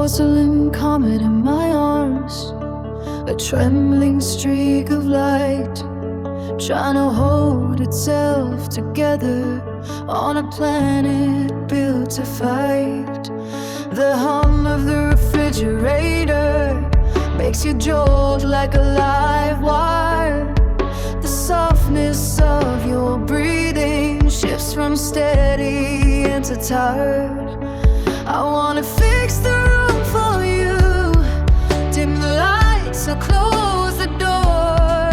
porcelain comet in my arms, a trembling streak of light, trying to hold itself together on a planet built to fight. The hum of the refrigerator makes you jolt like a live wire. The softness of your breathing shifts from steady into tired. I wanna fix the room for you, dim the lights or close the door,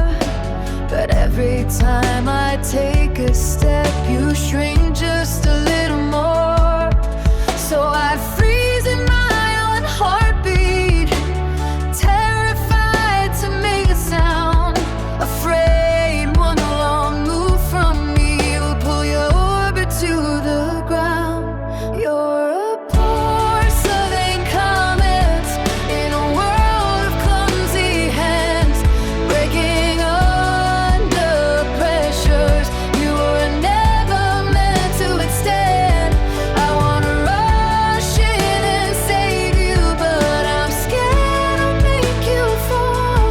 but every time I take a step you shrink just a little more. So I freeze in my own heartbeat, terrified to make a sound, afraid one wrong move from me will pull your orbit to the ground. You're a porcelain comet in a world of clumsy hands, breaking under pressures you were never meant to withstand. I wanna rush in and save you, but I'm scared I'll make you fall.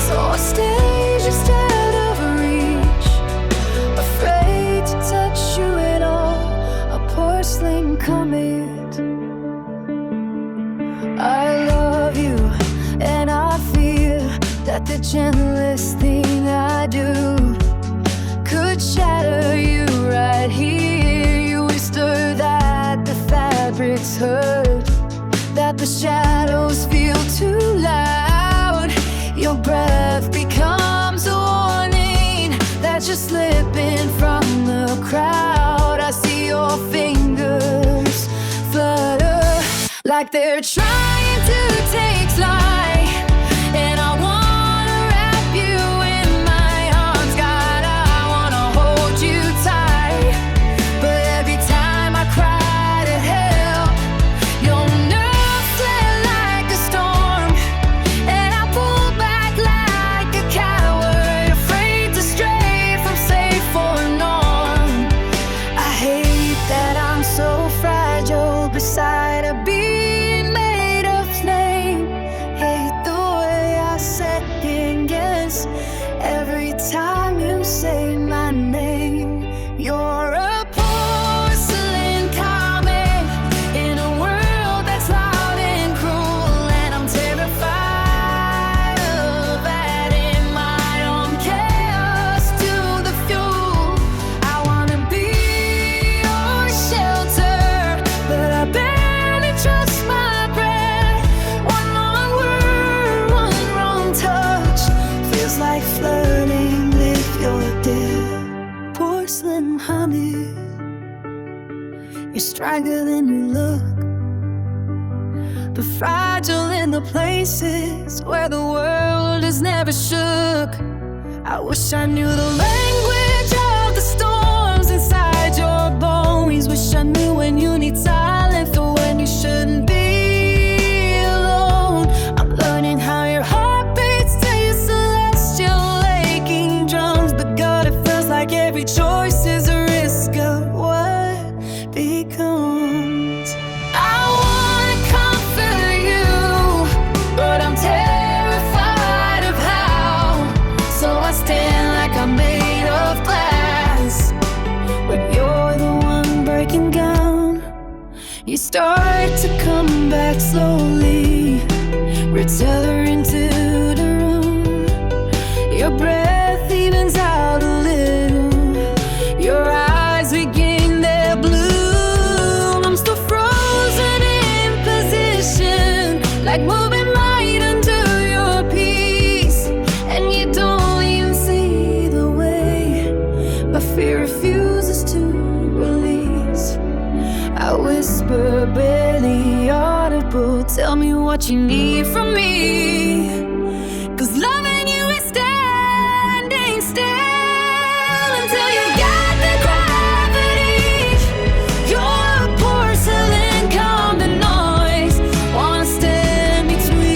So I stay just out of reach, afraid to touch you at all. A porcelain comet. I love you, and I fear that the gentlest thing I do could shatter you right here. You whisper that the fabrics hurt, that the shadows feel too loud. Your breath becomes a warning that you're slipping from the crowd. I see your fingers flutter like they're trying to take flight, and I wanna wrap you in my arms. God, I wanna hold you tight, but every time I cry to help, your nerves flare like a storm, and I pull back like a coward, afraid to stray from safe or norm. I hate that I'm so fragile beside a being made of flame. Hate the way I second guess every time you say my name. You're a porcelain comet in a world that's loud and cruel, and I'm terrified of adding my own chaos to the fuel. I wanna be your shelter, but I barely trust my breath. One wrong word, one wrong touch feels like flirting with your death. Porcelain honey, you're stronger than you look, but fragile in the places where the world has never shook. I wish I knew the language of the storms inside your bones. Wish I knew when you need silence or when you shouldn't be alone. I'm learning how your heart beats to your celestial aching drums, but God, it feels like every choice is a risk of what becomes. I wanna comfort you, but I'm terrified of how. So I stand like I'm made of glass when you're the one breaking down. You start to come back slowly, return into the room. Your breath evens out a little, your eyes regain their bloom. I'm still frozen in position, like moving light under your peace, and you don't even see the way my fear refuses to release. I whisper barely audible, tell me what you need from me.